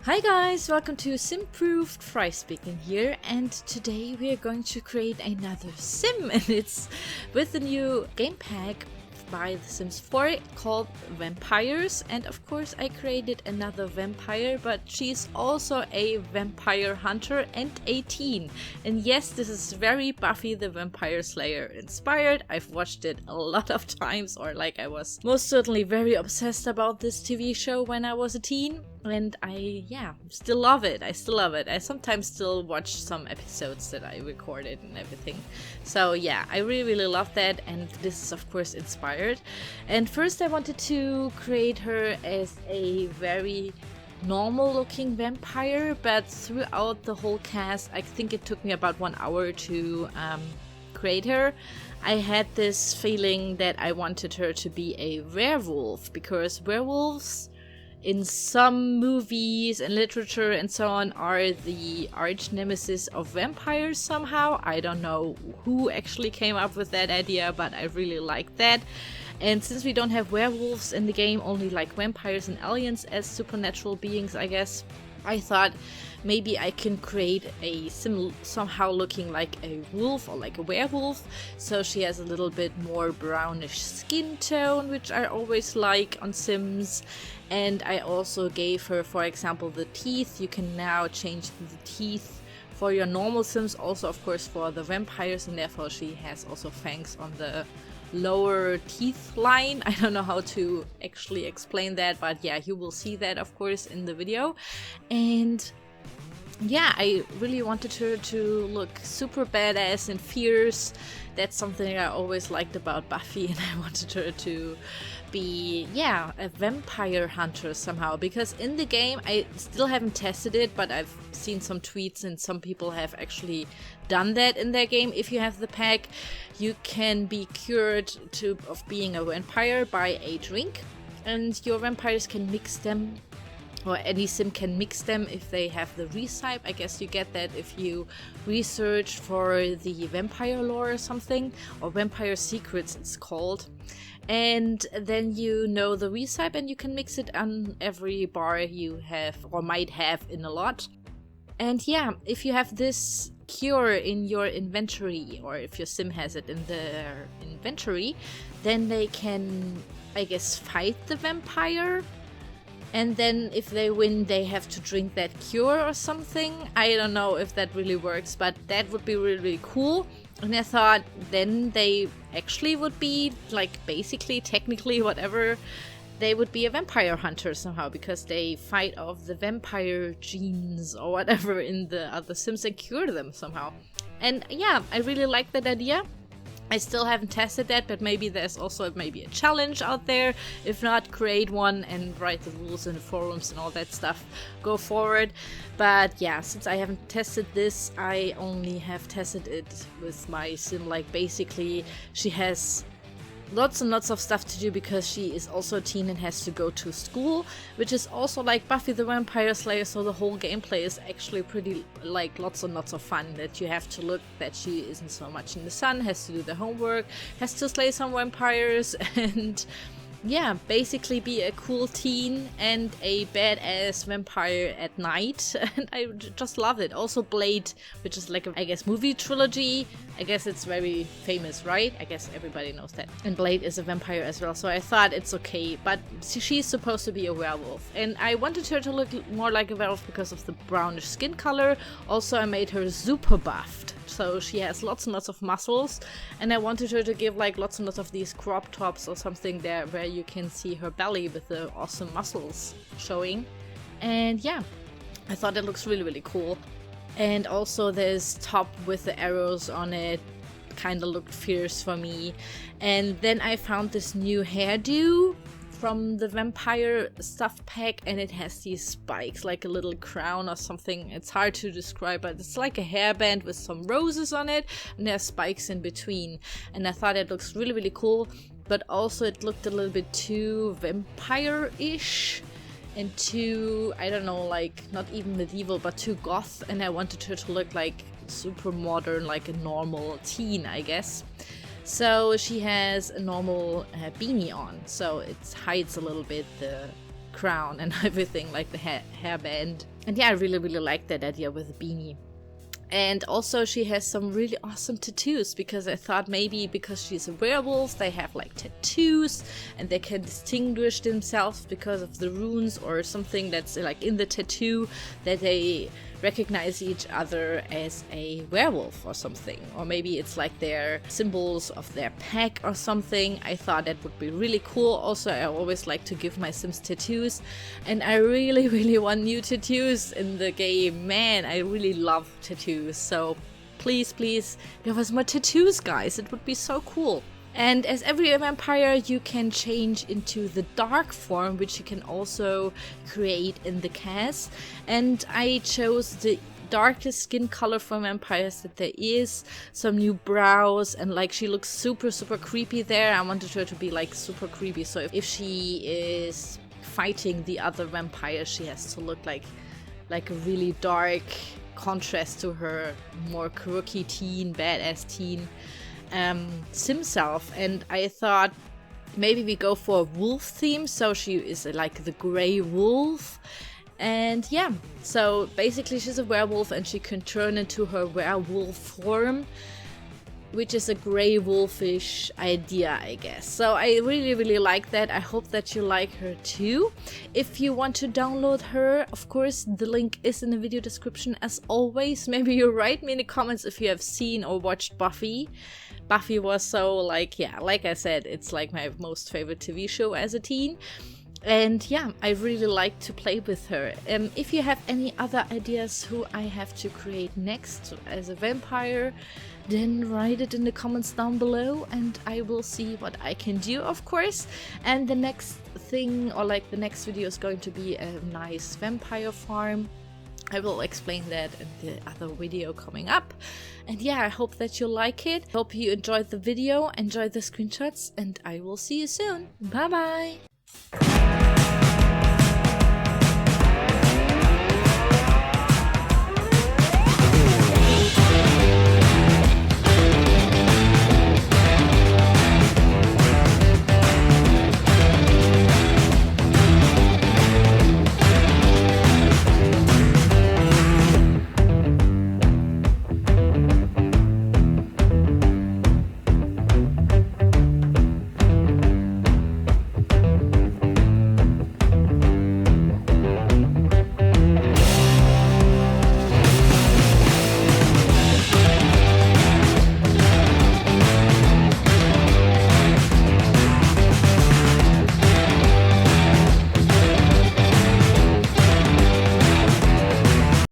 Hi guys, welcome to Simproved, Fry speaking here, and today we are going to create another sim, and it's with the new game pack by The Sims 4 called Vampires. And of course I created another vampire, but she's also a vampire hunter and a teen. And yes, this is very Buffy the Vampire Slayer inspired. I've watched it a lot of times, or I was most certainly very obsessed about this TV show when I was a teen. And I still love it. I sometimes still watch some episodes that I recorded and everything. So yeah, I really love that, and this is of course inspired. And first I wanted to create her as a very normal looking vampire, but throughout the whole cast, I think it took me about 1 hour to create her. I had this feeling that I wanted her to be a werewolf, because werewolves in some movies and literature and so on are the arch nemesis of vampires somehow. I don't know who actually came up with that idea, but I really like that. And since we don't have werewolves in the game, only like vampires and aliens as supernatural beings, I guess, I thought maybe I can create a somehow looking like a wolf or like a werewolf. So she has a little bit more brownish skin tone, which I always like on Sims. And I also gave her, for example, the teeth. You can now change the teeth for your normal Sims, also of course for the vampires, and therefore she has also fangs on the lower teeth line. I don't know how to actually explain that, but yeah, you will see that of course in the video. And yeah, I really wanted her to look super badass and fierce. That's something I always liked about Buffy, and I wanted her to be, a vampire hunter somehow. Because in the game, I still haven't tested it, but I've seen some tweets and some people have actually done that in their game. If you have the pack, you can be cured of being a vampire by a drink, and your vampires can mix them, or any sim can mix them if they have the recipe. I guess you get that if you research for the vampire lore or something, or vampire secrets it's called. And then you know the recipe and you can mix it on every bar you have or might have in a lot. And yeah, if you have this cure in your inventory, or if your sim has it in their inventory, then they can, I guess, fight the vampire. And then if they win, they have to drink that cure or something. I don't know if that really works, but that would be really cool. And I thought then they actually would be basically, technically, whatever, they would be a vampire hunter somehow, because they fight off the vampire genes or whatever in the other Sims and cure them somehow. And yeah, I really like that idea. I still haven't tested that, but maybe there's also maybe a challenge out there. If not, create one and write the rules in the forums and all that stuff. Go forward. But yeah, since I haven't tested this, I only have tested it with my sim. Basically, she has lots and lots of stuff to do because she is also a teen and has to go to school, which is also like Buffy the Vampire Slayer, so the whole gameplay is actually pretty lots and lots of fun. That you have to look that she isn't so much in the sun, has to do the homework, has to slay some vampires, and yeah, basically be a cool teen and a badass vampire at night. And I just love it. Also Blade, which is I guess, movie trilogy. I guess it's very famous, right? I guess everybody knows that. And Blade is a vampire as well, so I thought it's okay. But she's supposed to be a werewolf. And I wanted her to look more like a werewolf because of the brownish skin color. Also, I made her super buffed, so she has lots and lots of muscles. And I wanted her to give lots and lots of these crop tops or something there where you can see her belly with the awesome muscles showing. And yeah, I thought it looks really cool. And also this top with the arrows on it kind of looked fierce for me. And then I found this new hairdo from the vampire stuff pack, and it has these spikes, like a little crown or something. It's hard to describe, but it's like a hairband with some roses on it, and there's spikes in between. And I thought it looks really cool, but also it looked a little bit too vampire-ish. And too, I don't know, not even medieval, but too goth, and I wanted her to look super modern, like a normal teen, I guess. So she has a normal beanie on, so it hides a little bit the crown and everything, like the hairband. And yeah, I really like that idea with the beanie. And also she has some really awesome tattoos, because I thought maybe because she's a werewolf they have like tattoos and they can distinguish themselves because of the runes or something that's like in the tattoo, that they recognize each other as a werewolf or something. Or maybe it's like their symbols of their pack or something. I thought that would be really cool. Also, I always like to give my Sims tattoos, and I really want new tattoos in the game. Man, I really love tattoos. So please give us more tattoos, guys. It would be so cool. And as every vampire, you can change into the dark form, which you can also create in the cast. And I chose the darkest skin color for vampires that there is, some new brows, and like she looks super creepy there. I wanted her to be like super creepy, so if she is fighting the other vampires, she has to look like a really dark contrast to her more quirky teen, badass teen sim self. And I thought maybe we go for a wolf theme, so she is like the gray wolf. And yeah, so basically she's a werewolf and she can turn into her werewolf form, which is a grey wolfish idea, I guess. So I really like that. I hope that you like her too. If you want to download her, of course, the link is in the video description as always. Maybe you write me in the comments if you have seen or watched Buffy. Buffy was so like, yeah, like I said, it's like my most favorite TV show as a teen. And yeah, I really like to play with her. If you have any other ideas who I have to create next as a vampire, then write it in the comments down below and I will see what I can do, of course. And the next thing, or like the next video, is going to be a nice vampire farm. I will explain that in the other video coming up. And yeah, I hope that you like it. Hope you enjoyed the video, enjoyed the screenshots, and I will see you soon. Bye bye!